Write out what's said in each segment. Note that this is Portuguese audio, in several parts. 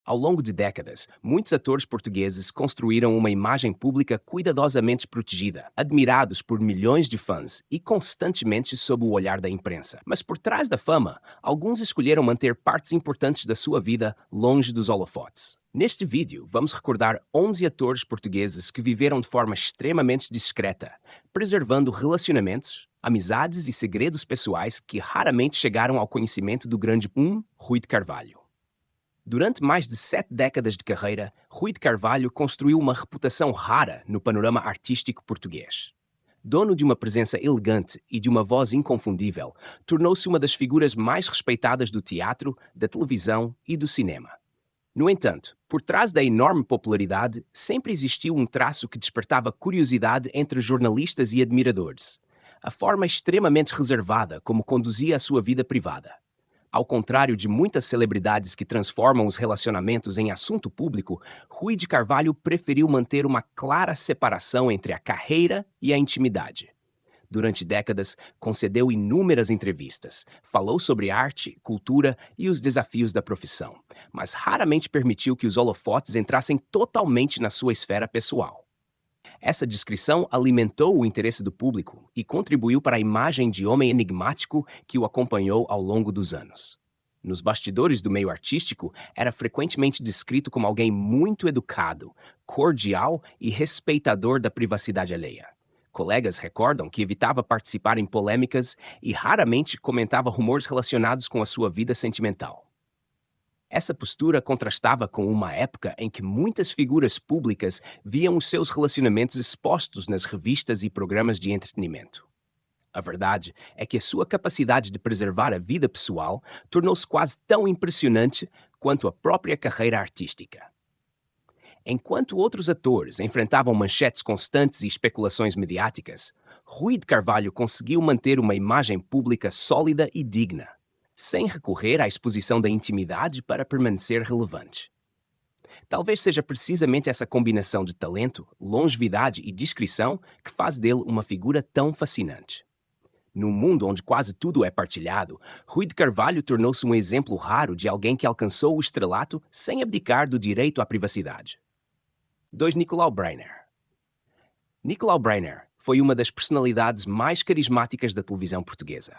Ao longo de décadas, muitos atores portugueses construíram uma imagem pública cuidadosamente protegida, admirados por milhões de fãs e constantemente sob o olhar da imprensa. Mas por trás da fama, alguns escolheram manter partes importantes da sua vida longe dos holofotes. Neste vídeo, vamos recordar 11 atores portugueses que viveram de forma extremamente discreta, preservando relacionamentos, amizades e segredos pessoais que raramente chegaram ao conhecimento do grande Rui de Carvalho. Durante mais de 7 décadas de carreira, Rui de Carvalho construiu uma reputação rara no panorama artístico português. Dono de uma presença elegante e de uma voz inconfundível, tornou-se uma das figuras mais respeitadas do teatro, da televisão e do cinema. No entanto, por trás da enorme popularidade, sempre existiu um traço que despertava curiosidade entre jornalistas e admiradores: a forma extremamente reservada como conduzia a sua vida privada. Ao contrário de muitas celebridades que transformam os relacionamentos em assunto público, Rui de Carvalho preferiu manter uma clara separação entre a carreira e a intimidade. Durante décadas, concedeu inúmeras entrevistas, falou sobre arte, cultura e os desafios da profissão, mas raramente permitiu que os holofotes entrassem totalmente na sua esfera pessoal. Essa descrição alimentou o interesse do público e contribuiu para a imagem de homem enigmático que o acompanhou ao longo dos anos. Nos bastidores do meio artístico, era frequentemente descrito como alguém muito educado, cordial e respeitador da privacidade alheia. Colegas recordam que evitava participar em polêmicas e raramente comentava rumores relacionados com a sua vida sentimental. Essa postura contrastava com uma época em que muitas figuras públicas viam os seus relacionamentos expostos nas revistas e programas de entretenimento. A verdade é que a sua capacidade de preservar a vida pessoal tornou-se quase tão impressionante quanto a própria carreira artística. Enquanto outros atores enfrentavam manchetes constantes e especulações mediáticas, Rui de Carvalho conseguiu manter uma imagem pública sólida e digna, sem recorrer à exposição da intimidade para permanecer relevante. Talvez seja precisamente essa combinação de talento, longevidade e discrição que faz dele uma figura tão fascinante. Num mundo onde quase tudo é partilhado, Rui de Carvalho tornou-se um exemplo raro de alguém que alcançou o estrelato sem abdicar do direito à privacidade. 2. Nicolau Breiner. Nicolau Breiner foi uma das personalidades mais carismáticas da televisão portuguesa.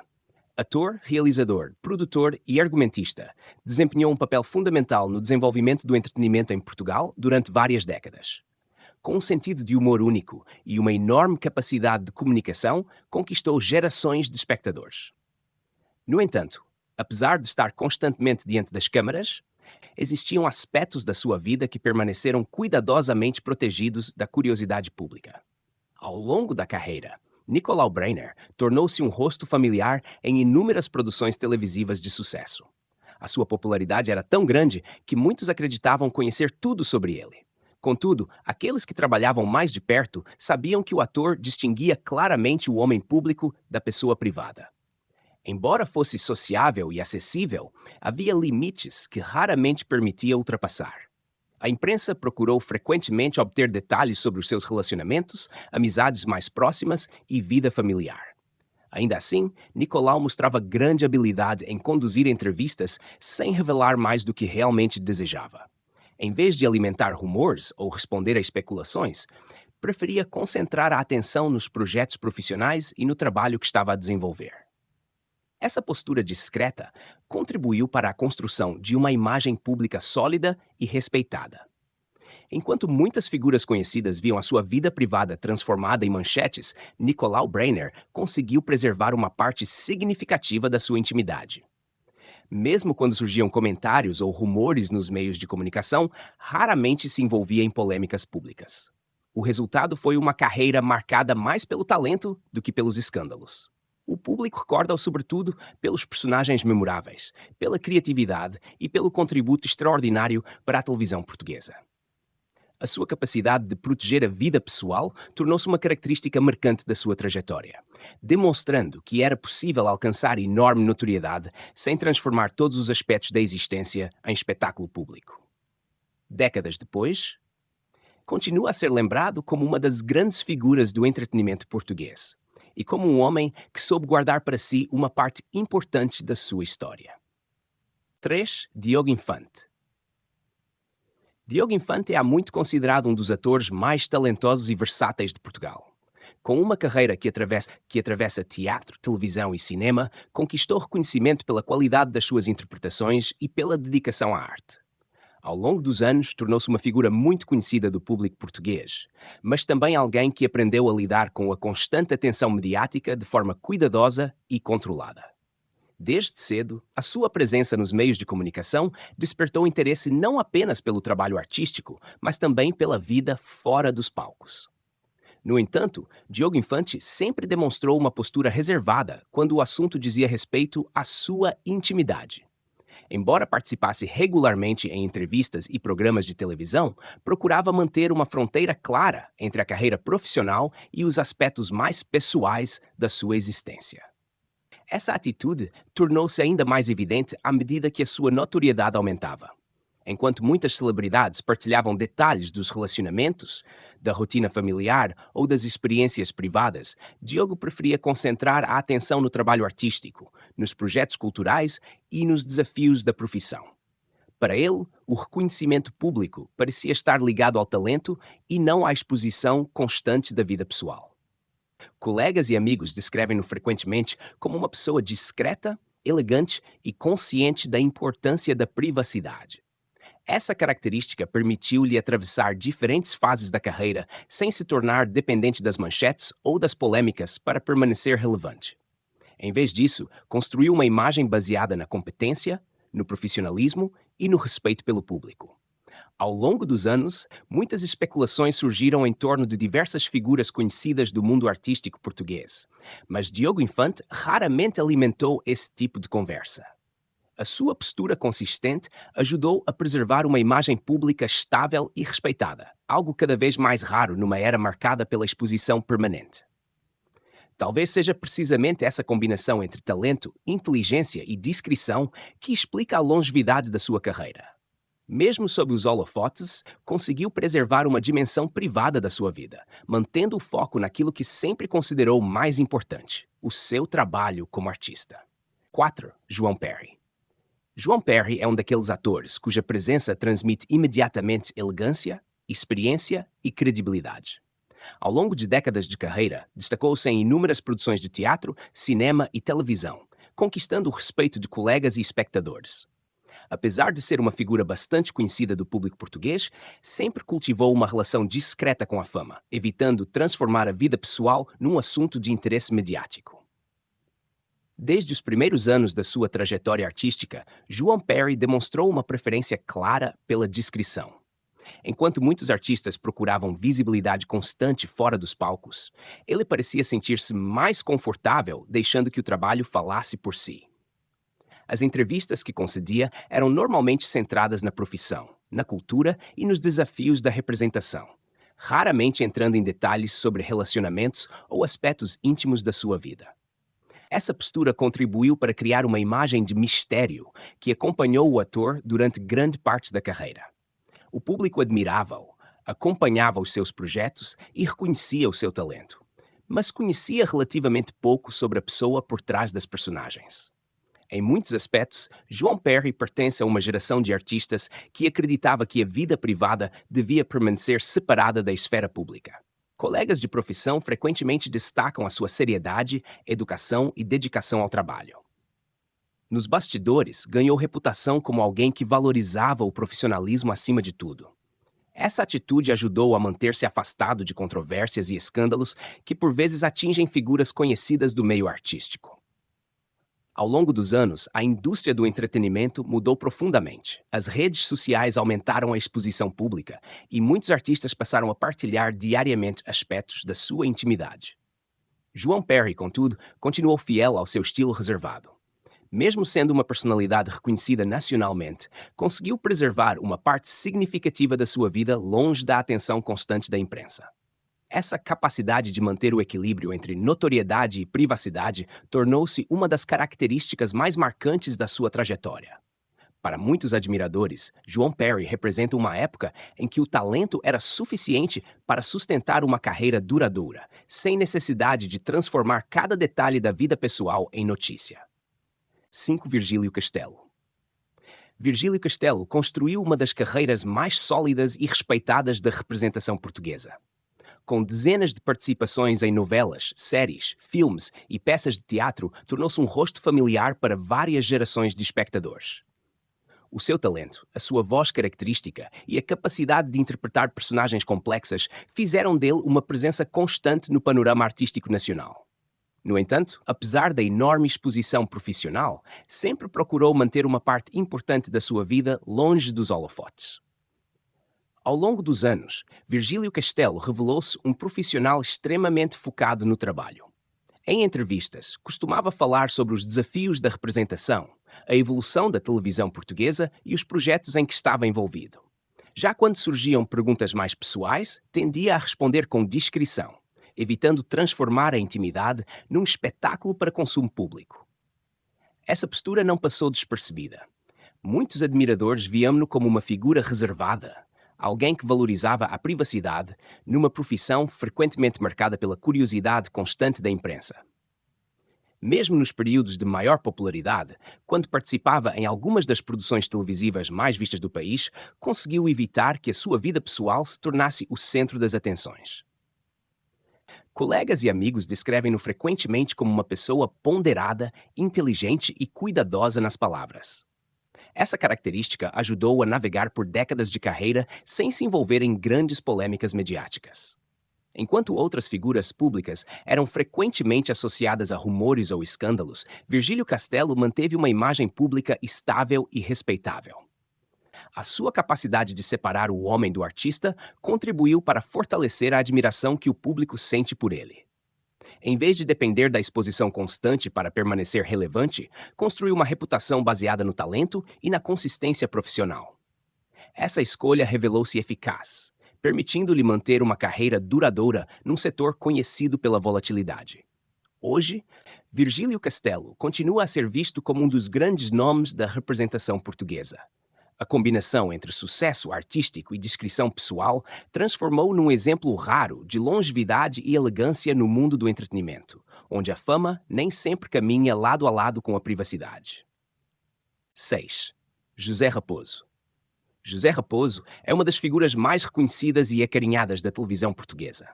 Ator, realizador, produtor e argumentista, desempenhou um papel fundamental no desenvolvimento do entretenimento em Portugal durante várias décadas. Com um sentido de humor único e uma enorme capacidade de comunicação, conquistou gerações de espectadores. No entanto, apesar de estar constantemente diante das câmaras, existiam aspectos da sua vida que permaneceram cuidadosamente protegidos da curiosidade pública. Ao longo da carreira, Nicolau Breiner tornou-se um rosto familiar em inúmeras produções televisivas de sucesso. A sua popularidade era tão grande que muitos acreditavam conhecer tudo sobre ele. Contudo, aqueles que trabalhavam mais de perto sabiam que o ator distinguia claramente o homem público da pessoa privada. Embora fosse sociável e acessível, havia limites que raramente permitia ultrapassar. A imprensa procurou frequentemente obter detalhes sobre os seus relacionamentos, amizades mais próximas e vida familiar. Ainda assim, Nicolau mostrava grande habilidade em conduzir entrevistas sem revelar mais do que realmente desejava. Em vez de alimentar rumores ou responder a especulações, preferia concentrar a atenção nos projetos profissionais e no trabalho que estava a desenvolver. Essa postura discreta contribuiu para a construção de uma imagem pública sólida e respeitada. Enquanto muitas figuras conhecidas viam a sua vida privada transformada em manchetes, Nicolau Breiner conseguiu preservar uma parte significativa da sua intimidade. Mesmo quando surgiam comentários ou rumores nos meios de comunicação, raramente se envolvia em polêmicas públicas. O resultado foi uma carreira marcada mais pelo talento do que pelos escândalos. O público recorda-o sobretudo pelos personagens memoráveis, pela criatividade e pelo contributo extraordinário para a televisão portuguesa. A sua capacidade de proteger a vida pessoal tornou-se uma característica marcante da sua trajetória, demonstrando que era possível alcançar enorme notoriedade sem transformar todos os aspectos da existência em espetáculo público. Décadas depois, continua a ser lembrado como uma das grandes figuras do entretenimento português e como um homem que soube guardar para si uma parte importante da sua história. 3. Diogo Infante. Diogo Infante é muito considerado um dos atores mais talentosos e versáteis de Portugal. Com uma carreira que atravessa teatro, televisão e cinema, conquistou reconhecimento pela qualidade das suas interpretações e pela dedicação à arte. Ao longo dos anos, tornou-se uma figura muito conhecida do público português, mas também alguém que aprendeu a lidar com a constante atenção mediática de forma cuidadosa e controlada. Desde cedo, a sua presença nos meios de comunicação despertou interesse não apenas pelo trabalho artístico, mas também pela vida fora dos palcos. No entanto, Diogo Infante sempre demonstrou uma postura reservada quando o assunto dizia respeito à sua intimidade. Embora participasse regularmente em entrevistas e programas de televisão, procurava manter uma fronteira clara entre a carreira profissional e os aspectos mais pessoais da sua existência. Essa atitude tornou-se ainda mais evidente à medida que a sua notoriedade aumentava. Enquanto muitas celebridades partilhavam detalhes dos relacionamentos, da rotina familiar ou das experiências privadas, Diogo preferia concentrar a atenção no trabalho artístico, nos projetos culturais e nos desafios da profissão. Para ele, o reconhecimento público parecia estar ligado ao talento e não à exposição constante da vida pessoal. Colegas e amigos descrevem-no frequentemente como uma pessoa discreta, elegante e consciente da importância da privacidade. Essa característica permitiu-lhe atravessar diferentes fases da carreira sem se tornar dependente das manchetes ou das polêmicas para permanecer relevante. Em vez disso, construiu uma imagem baseada na competência, no profissionalismo e no respeito pelo público. Ao longo dos anos, muitas especulações surgiram em torno de diversas figuras conhecidas do mundo artístico português, mas Diogo Infante raramente alimentou esse tipo de conversa. A sua postura consistente ajudou a preservar uma imagem pública estável e respeitada, algo cada vez mais raro numa era marcada pela exposição permanente. Talvez seja precisamente essa combinação entre talento, inteligência e discrição que explica a longevidade da sua carreira. Mesmo sob os holofotes, conseguiu preservar uma dimensão privada da sua vida, mantendo o foco naquilo que sempre considerou mais importante: o seu trabalho como artista. 4. João Perry. João Perry é um daqueles atores cuja presença transmite imediatamente elegância, experiência e credibilidade. Ao longo de décadas de carreira, destacou-se em inúmeras produções de teatro, cinema e televisão, conquistando o respeito de colegas e espectadores. Apesar de ser uma figura bastante conhecida do público português, sempre cultivou uma relação discreta com a fama, evitando transformar a vida pessoal num assunto de interesse mediático. Desde os primeiros anos da sua trajetória artística, João Perry demonstrou uma preferência clara pela discrição. Enquanto muitos artistas procuravam visibilidade constante fora dos palcos, ele parecia sentir-se mais confortável deixando que o trabalho falasse por si. As entrevistas que concedia eram normalmente centradas na profissão, na cultura e nos desafios da representação, raramente entrando em detalhes sobre relacionamentos ou aspectos íntimos da sua vida. Essa postura contribuiu para criar uma imagem de mistério que acompanhou o ator durante grande parte da carreira. O público admirava-o, acompanhava os seus projetos e reconhecia o seu talento, mas conhecia relativamente pouco sobre a pessoa por trás das personagens. Em muitos aspectos, João Perry pertence a uma geração de artistas que acreditava que a vida privada devia permanecer separada da esfera pública. Colegas de profissão frequentemente destacam a sua seriedade, educação e dedicação ao trabalho. Nos bastidores, ganhou reputação como alguém que valorizava o profissionalismo acima de tudo. Essa atitude ajudou a manter-se afastado de controvérsias e escândalos que por vezes atingem figuras conhecidas do meio artístico. Ao longo dos anos, a indústria do entretenimento mudou profundamente. As redes sociais aumentaram a exposição pública e muitos artistas passaram a partilhar diariamente aspectos da sua intimidade. João Perry, contudo, continuou fiel ao seu estilo reservado. Mesmo sendo uma personalidade reconhecida nacionalmente, conseguiu preservar uma parte significativa da sua vida longe da atenção constante da imprensa. Essa capacidade de manter o equilíbrio entre notoriedade e privacidade tornou-se uma das características mais marcantes da sua trajetória. Para muitos admiradores, João Perry representa uma época em que o talento era suficiente para sustentar uma carreira duradoura, sem necessidade de transformar cada detalhe da vida pessoal em notícia. 5. Virgílio Castelo. Virgílio Castelo construiu uma das carreiras mais sólidas e respeitadas da representação portuguesa. Com dezenas de participações em novelas, séries, filmes e peças de teatro, tornou-se um rosto familiar para várias gerações de espectadores. O seu talento, a sua voz característica e a capacidade de interpretar personagens complexas fizeram dele uma presença constante no panorama artístico nacional. No entanto, apesar da enorme exposição profissional, sempre procurou manter uma parte importante da sua vida longe dos holofotes. Ao longo dos anos, Virgílio Castelo revelou-se um profissional extremamente focado no trabalho. Em entrevistas, costumava falar sobre os desafios da representação, a evolução da televisão portuguesa e os projetos em que estava envolvido. Já quando surgiam perguntas mais pessoais, tendia a responder com discrição, evitando transformar a intimidade num espetáculo para consumo público. Essa postura não passou despercebida. Muitos admiradores viam-no como uma figura reservada, alguém que valorizava a privacidade numa profissão frequentemente marcada pela curiosidade constante da imprensa. Mesmo nos períodos de maior popularidade, quando participava em algumas das produções televisivas mais vistas do país, conseguiu evitar que a sua vida pessoal se tornasse o centro das atenções. Colegas e amigos descrevem-no frequentemente como uma pessoa ponderada, inteligente e cuidadosa nas palavras. Essa característica ajudou-o a navegar por décadas de carreira sem se envolver em grandes polêmicas mediáticas. Enquanto outras figuras públicas eram frequentemente associadas a rumores ou escândalos, Virgílio Castelo manteve uma imagem pública estável e respeitável. A sua capacidade de separar o homem do artista contribuiu para fortalecer a admiração que o público sente por ele. Em vez de depender da exposição constante para permanecer relevante, construiu uma reputação baseada no talento e na consistência profissional. Essa escolha revelou-se eficaz, permitindo-lhe manter uma carreira duradoura num setor conhecido pela volatilidade. Hoje, Virgílio Castelo continua a ser visto como um dos grandes nomes da representação portuguesa. A combinação entre sucesso artístico e discrição pessoal transformou-o num exemplo raro de longevidade e elegância no mundo do entretenimento, onde a fama nem sempre caminha lado a lado com a privacidade. 6. José Raposo. José Raposo é uma das figuras mais reconhecidas e acarinhadas da televisão portuguesa.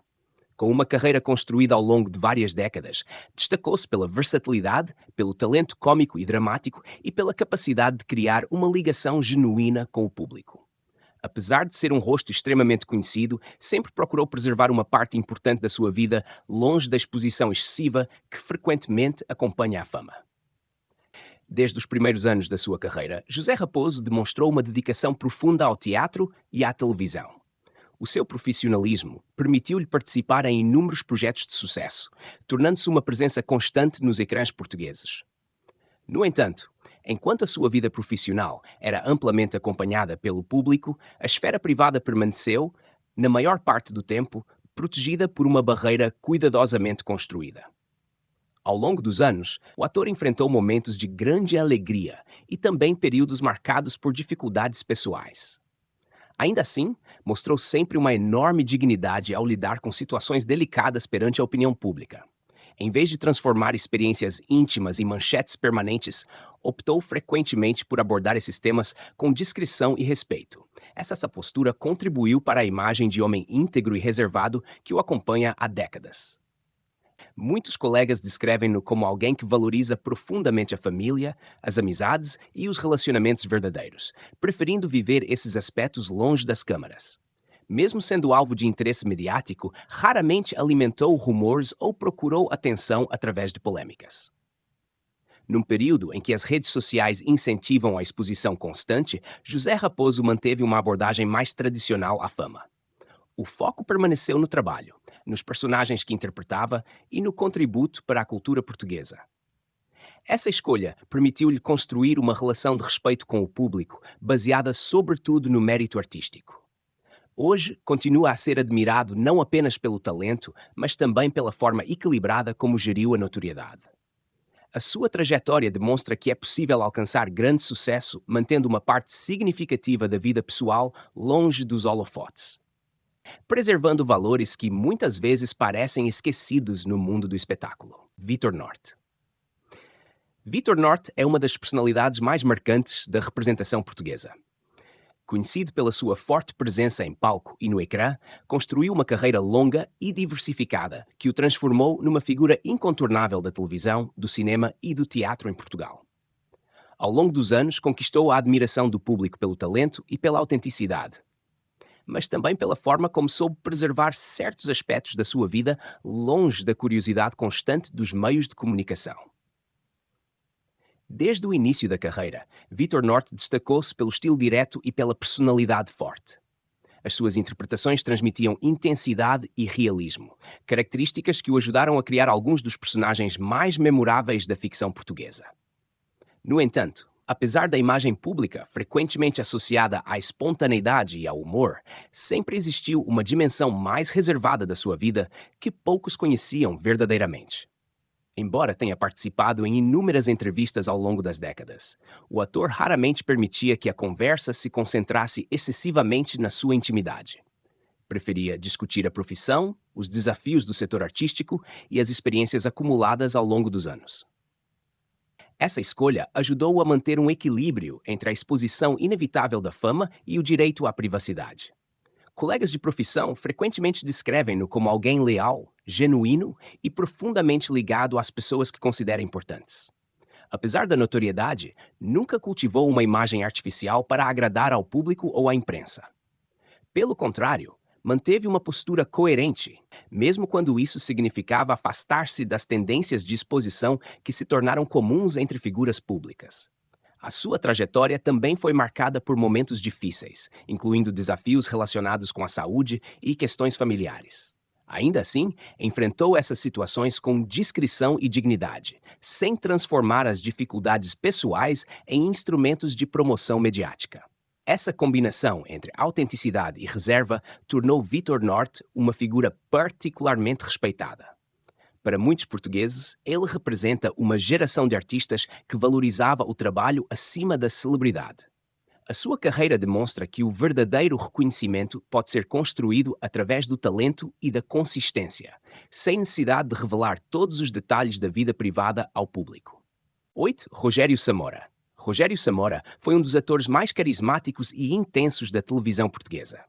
Com uma carreira construída ao longo de várias décadas, destacou-se pela versatilidade, pelo talento cômico e dramático e pela capacidade de criar uma ligação genuína com o público. Apesar de ser um rosto extremamente conhecido, sempre procurou preservar uma parte importante da sua vida longe da exposição excessiva que frequentemente acompanha a fama. Desde os primeiros anos da sua carreira, José Raposo demonstrou uma dedicação profunda ao teatro e à televisão. O seu profissionalismo permitiu-lhe participar em inúmeros projetos de sucesso, tornando-se uma presença constante nos ecrãs portugueses. No entanto, enquanto a sua vida profissional era amplamente acompanhada pelo público, a esfera privada permaneceu, na maior parte do tempo, protegida por uma barreira cuidadosamente construída. Ao longo dos anos, o ator enfrentou momentos de grande alegria e também períodos marcados por dificuldades pessoais. Ainda assim, mostrou sempre uma enorme dignidade ao lidar com situações delicadas perante a opinião pública. Em vez de transformar experiências íntimas em manchetes permanentes, optou frequentemente por abordar esses temas com discrição e respeito. Essa postura contribuiu para a imagem de homem íntegro e reservado que o acompanha há décadas. Muitos colegas descrevem-no como alguém que valoriza profundamente a família, as amizades e os relacionamentos verdadeiros, preferindo viver esses aspectos longe das câmaras. Mesmo sendo alvo de interesse mediático, raramente alimentou rumores ou procurou atenção através de polêmicas. Num período em que as redes sociais incentivam a exposição constante, José Raposo manteve uma abordagem mais tradicional à fama. O foco permaneceu no trabalho, nos personagens que interpretava e no contributo para a cultura portuguesa. Essa escolha permitiu-lhe construir uma relação de respeito com o público, baseada sobretudo no mérito artístico. Hoje, continua a ser admirado não apenas pelo talento, mas também pela forma equilibrada como geriu a notoriedade. A sua trajetória demonstra que é possível alcançar grande sucesso mantendo uma parte significativa da vida pessoal longe dos holofotes, preservando valores que muitas vezes parecem esquecidos no mundo do espetáculo. Vitor Norte. Vitor Norte é uma das personalidades mais marcantes da representação portuguesa. Conhecido pela sua forte presença em palco e no ecrã, construiu uma carreira longa e diversificada que o transformou numa figura incontornável da televisão, do cinema e do teatro em Portugal. Ao longo dos anos, conquistou a admiração do público pelo talento e pela autenticidade, mas também pela forma como soube preservar certos aspectos da sua vida longe da curiosidade constante dos meios de comunicação. Desde o início da carreira, Vitor Norte destacou-se pelo estilo direto e pela personalidade forte. As suas interpretações transmitiam intensidade e realismo, características que o ajudaram a criar alguns dos personagens mais memoráveis da ficção portuguesa. No entanto, apesar da imagem pública frequentemente associada à espontaneidade e ao humor, sempre existiu uma dimensão mais reservada da sua vida que poucos conheciam verdadeiramente. Embora tenha participado em inúmeras entrevistas ao longo das décadas, o ator raramente permitia que a conversa se concentrasse excessivamente na sua intimidade. Preferia discutir a profissão, os desafios do setor artístico e as experiências acumuladas ao longo dos anos. Essa escolha ajudou-o a manter um equilíbrio entre a exposição inevitável da fama e o direito à privacidade. Colegas de profissão frequentemente descrevem-no como alguém leal, genuíno e profundamente ligado às pessoas que considera importantes. Apesar da notoriedade, nunca cultivou uma imagem artificial para agradar ao público ou à imprensa. Pelo contrário, manteve uma postura coerente, mesmo quando isso significava afastar-se das tendências de exposição que se tornaram comuns entre figuras públicas. A sua trajetória também foi marcada por momentos difíceis, incluindo desafios relacionados com a saúde e questões familiares. Ainda assim, enfrentou essas situações com discrição e dignidade, sem transformar as dificuldades pessoais em instrumentos de promoção mediática. Essa combinação entre autenticidade e reserva tornou Vitor Norte uma figura particularmente respeitada. Para muitos portugueses, ele representa uma geração de artistas que valorizava o trabalho acima da celebridade. A sua carreira demonstra que o verdadeiro reconhecimento pode ser construído através do talento e da consistência, sem necessidade de revelar todos os detalhes da vida privada ao público. 8. Rogério Samora. Rogério Samora foi um dos atores mais carismáticos e intensos da televisão portuguesa.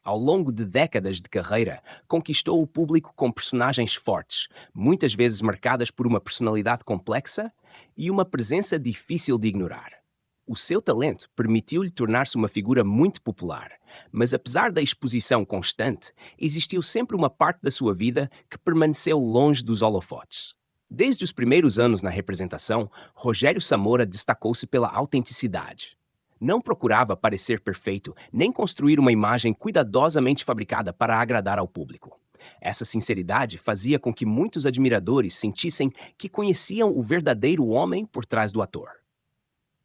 Ao longo de décadas de carreira, conquistou o público com personagens fortes, muitas vezes marcadas por uma personalidade complexa e uma presença difícil de ignorar. O seu talento permitiu-lhe tornar-se uma figura muito popular, mas apesar da exposição constante, existiu sempre uma parte da sua vida que permaneceu longe dos holofotes. Desde os primeiros anos na representação, Rogério Samora destacou-se pela autenticidade. Não procurava parecer perfeito, nem construir uma imagem cuidadosamente fabricada para agradar ao público. Essa sinceridade fazia com que muitos admiradores sentissem que conheciam o verdadeiro homem por trás do ator.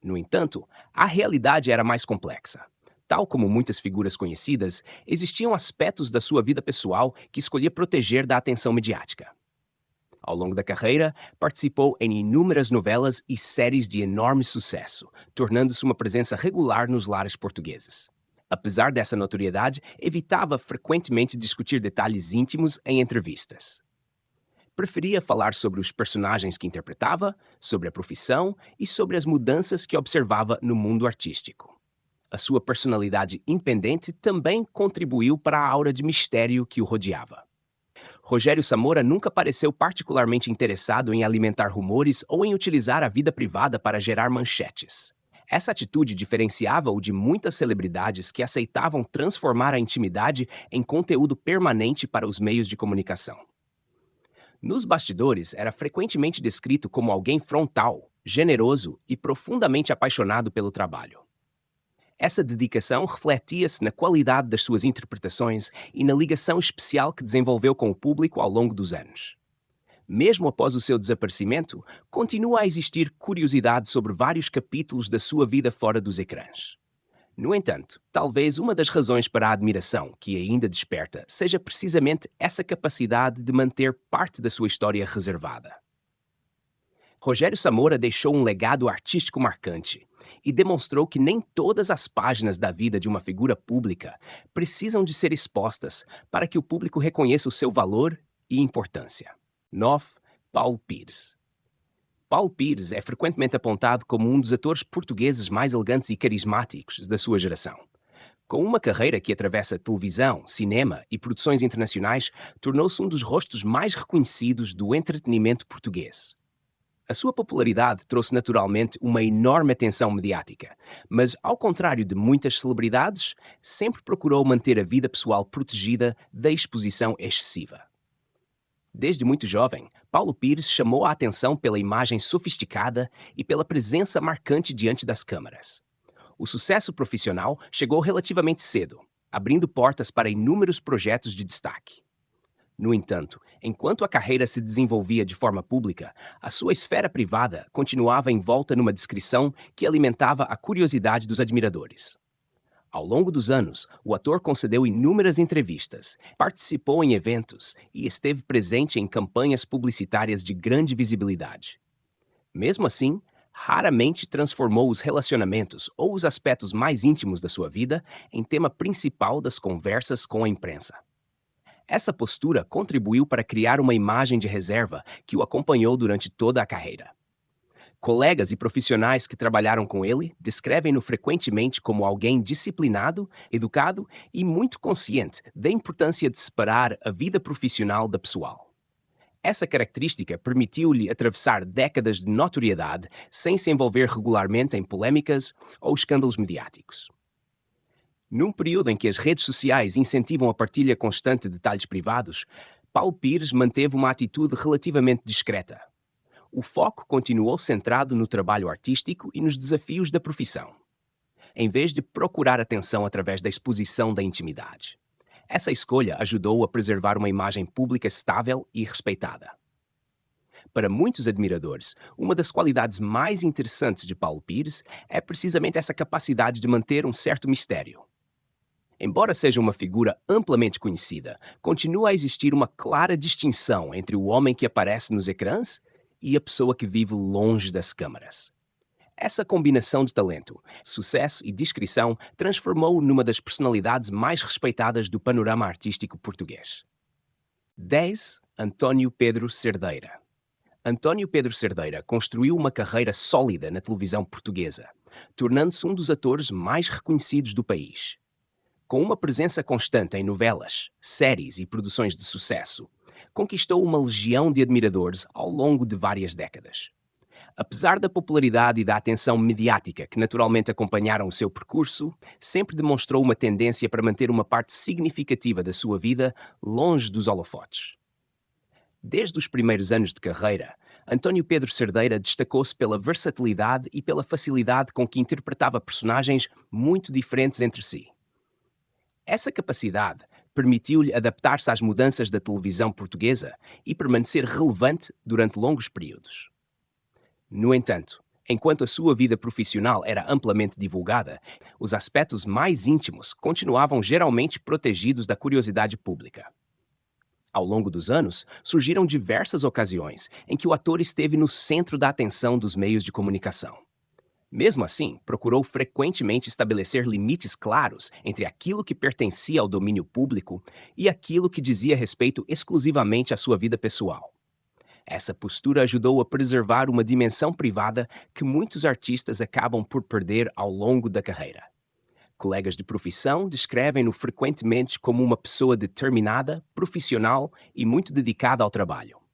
No entanto, a realidade era mais complexa. Tal como muitas figuras conhecidas, existiam aspectos da sua vida pessoal que escolhia proteger da atenção mediática. Ao longo da carreira, participou em inúmeras novelas e séries de enorme sucesso, tornando-se uma presença regular nos lares portugueses. Apesar dessa notoriedade, evitava frequentemente discutir detalhes íntimos em entrevistas. Preferia falar sobre os personagens que interpretava, sobre a profissão e sobre as mudanças que observava no mundo artístico. A sua personalidade independente também contribuiu para a aura de mistério que o rodeava. Rogério Samora nunca pareceu particularmente interessado em alimentar rumores ou em utilizar a vida privada para gerar manchetes. Essa atitude diferenciava-o de muitas celebridades que aceitavam transformar a intimidade em conteúdo permanente para os meios de comunicação. Nos bastidores, era frequentemente descrito como alguém frontal, generoso e profundamente apaixonado pelo trabalho. Essa dedicação refletia-se na qualidade das suas interpretações e na ligação especial que desenvolveu com o público ao longo dos anos. Mesmo após o seu desaparecimento, continua a existir curiosidade sobre vários capítulos da sua vida fora dos ecrãs. No entanto, talvez uma das razões para a admiração que ainda desperta seja precisamente essa capacidade de manter parte da sua história reservada. Rogério Samora deixou um legado artístico marcante e demonstrou que nem todas as páginas da vida de uma figura pública precisam de ser expostas para que o público reconheça o seu valor e importância. 9. Paulo Pires. Paulo Pires é frequentemente apontado como um dos atores portugueses mais elegantes e carismáticos da sua geração. Com uma carreira que atravessa televisão, cinema e produções internacionais, tornou-se um dos rostos mais reconhecidos do entretenimento português. A sua popularidade trouxe naturalmente uma enorme atenção mediática, mas, ao contrário de muitas celebridades, sempre procurou manter a vida pessoal protegida da exposição excessiva. Desde muito jovem, Paulo Pires chamou a atenção pela imagem sofisticada e pela presença marcante diante das câmaras. O sucesso profissional chegou relativamente cedo, abrindo portas para inúmeros projetos de destaque. No entanto, enquanto a carreira se desenvolvia de forma pública, a sua esfera privada continuava envolta numa descrição que alimentava a curiosidade dos admiradores. Ao longo dos anos, o ator concedeu inúmeras entrevistas, participou em eventos e esteve presente em campanhas publicitárias de grande visibilidade. Mesmo assim, raramente transformou os relacionamentos ou os aspectos mais íntimos da sua vida em tema principal das conversas com a imprensa. Essa postura contribuiu para criar uma imagem de reserva que o acompanhou durante toda a carreira. Colegas e profissionais que trabalharam com ele descrevem-no frequentemente como alguém disciplinado, educado e muito consciente da importância de separar a vida profissional da pessoal. Essa característica permitiu-lhe atravessar décadas de notoriedade sem se envolver regularmente em polêmicas ou escândalos mediáticos. Num período em que as redes sociais incentivam a partilha constante de detalhes privados, Paulo Pires manteve uma atitude relativamente discreta. O foco continuou centrado no trabalho artístico e nos desafios da profissão, em vez de procurar atenção através da exposição da intimidade. Essa escolha ajudou a preservar uma imagem pública estável e respeitada. Para muitos admiradores, uma das qualidades mais interessantes de Paulo Pires é precisamente essa capacidade de manter um certo mistério. Embora seja uma figura amplamente conhecida, continua a existir uma clara distinção entre o homem que aparece nos ecrãs e a pessoa que vive longe das câmaras. Essa combinação de talento, sucesso e discrição transformou-o numa das personalidades mais respeitadas do panorama artístico português. 10. António Pedro Cerdeira. António Pedro Cerdeira construiu uma carreira sólida na televisão portuguesa, tornando-se um dos atores mais reconhecidos do país. Com uma presença constante em novelas, séries e produções de sucesso, conquistou uma legião de admiradores ao longo de várias décadas. Apesar da popularidade e da atenção mediática que naturalmente acompanharam o seu percurso, sempre demonstrou uma tendência para manter uma parte significativa da sua vida longe dos holofotes. Desde os primeiros anos de carreira, António Pedro Cerdeira destacou-se pela versatilidade e pela facilidade com que interpretava personagens muito diferentes entre si. Essa capacidade permitiu-lhe adaptar-se às mudanças da televisão portuguesa e permanecer relevante durante longos períodos. No entanto, enquanto a sua vida profissional era amplamente divulgada, os aspectos mais íntimos continuavam geralmente protegidos da curiosidade pública. Ao longo dos anos, surgiram diversas ocasiões em que o ator esteve no centro da atenção dos meios de comunicação. Mesmo assim, procurou frequentemente estabelecer limites claros entre aquilo que pertencia ao domínio público e aquilo que dizia respeito exclusivamente à sua vida pessoal. Essa postura ajudou a preservar uma dimensão privada que muitos artistas acabam por perder ao longo da carreira. Colegas de profissão descrevem-no frequentemente como uma pessoa determinada, profissional e muito dedicada ao trabalho.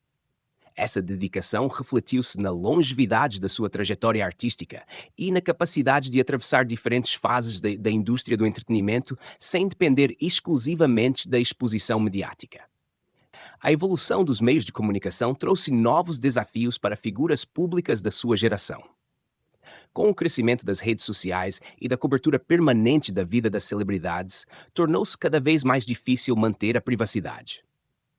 Essa dedicação refletiu-se na longevidade da sua trajetória artística e na capacidade de atravessar diferentes fases da indústria do entretenimento sem depender exclusivamente da exposição mediática. A evolução dos meios de comunicação trouxe novos desafios para figuras públicas da sua geração. Com o crescimento das redes sociais e da cobertura permanente da vida das celebridades, tornou-se cada vez mais difícil manter a privacidade.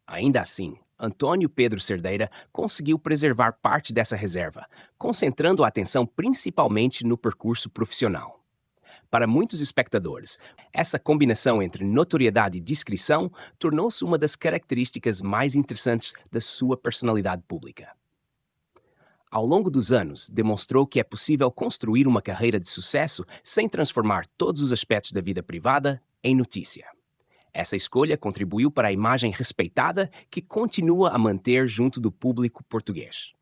Ainda assim, António Pedro Cerdeira conseguiu preservar parte dessa reserva, concentrando a atenção principalmente no percurso profissional. Para muitos espectadores, essa combinação entre notoriedade e discrição tornou-se uma das características mais interessantes da sua personalidade pública. Ao longo dos anos, demonstrou que é possível construir uma carreira de sucesso sem transformar todos os aspectos da vida privada em notícia. Essa escolha contribuiu para a imagem respeitada que continua a manter junto do público português.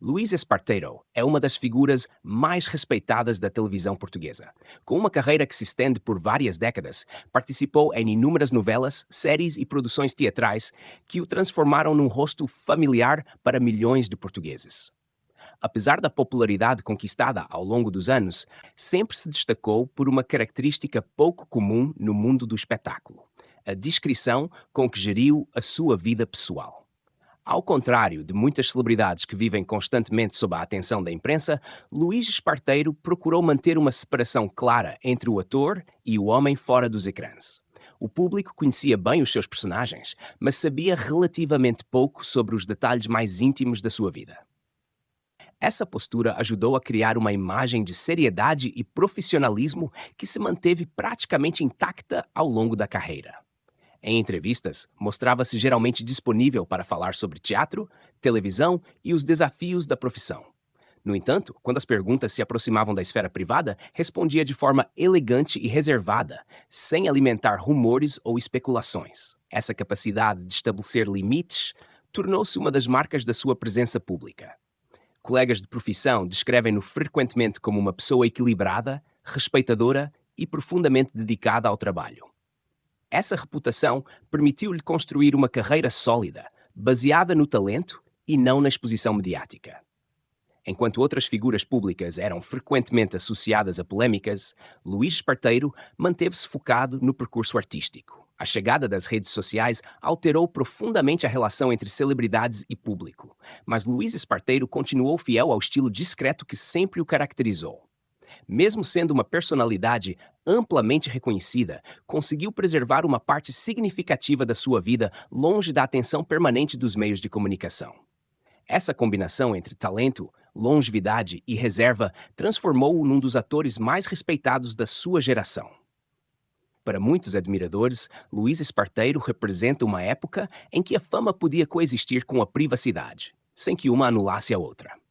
Luís Esparteiro é uma das figuras mais respeitadas da televisão portuguesa. Com uma carreira que se estende por várias décadas, participou em inúmeras novelas, séries e produções teatrais que o transformaram num rosto familiar para milhões de portugueses. Apesar da popularidade conquistada ao longo dos anos, sempre se destacou por uma característica pouco comum no mundo do espetáculo: a discrição com que geriu a sua vida pessoal. Ao contrário de muitas celebridades que vivem constantemente sob a atenção da imprensa, Luís Esparteiro procurou manter uma separação clara entre o ator e o homem fora dos ecrãs. O público conhecia bem os seus personagens, mas sabia relativamente pouco sobre os detalhes mais íntimos da sua vida. Essa postura ajudou a criar uma imagem de seriedade e profissionalismo que se manteve praticamente intacta ao longo da carreira. Em entrevistas, mostrava-se geralmente disponível para falar sobre teatro, televisão e os desafios da profissão. No entanto, quando as perguntas se aproximavam da esfera privada, respondia de forma elegante e reservada, sem alimentar rumores ou especulações. Essa capacidade de estabelecer limites tornou-se uma das marcas da sua presença pública. Colegas de profissão descrevem-no frequentemente como uma pessoa equilibrada, respeitadora e profundamente dedicada ao trabalho. Essa reputação permitiu-lhe construir uma carreira sólida, baseada no talento e não na exposição mediática. Enquanto outras figuras públicas eram frequentemente associadas a polémicas, Luís Esparteiro manteve-se focado no percurso artístico. A chegada das redes sociais alterou profundamente a relação entre celebridades e público, mas Luís Esparteiro continuou fiel ao estilo discreto que sempre o caracterizou. Mesmo sendo uma personalidade amplamente reconhecida, conseguiu preservar uma parte significativa da sua vida longe da atenção permanente dos meios de comunicação. Essa combinação entre talento, longevidade e reserva transformou-o num dos atores mais respeitados da sua geração. Para muitos admiradores, Luís Esparteiro representa uma época em que a fama podia coexistir com a privacidade, sem que uma anulasse a outra.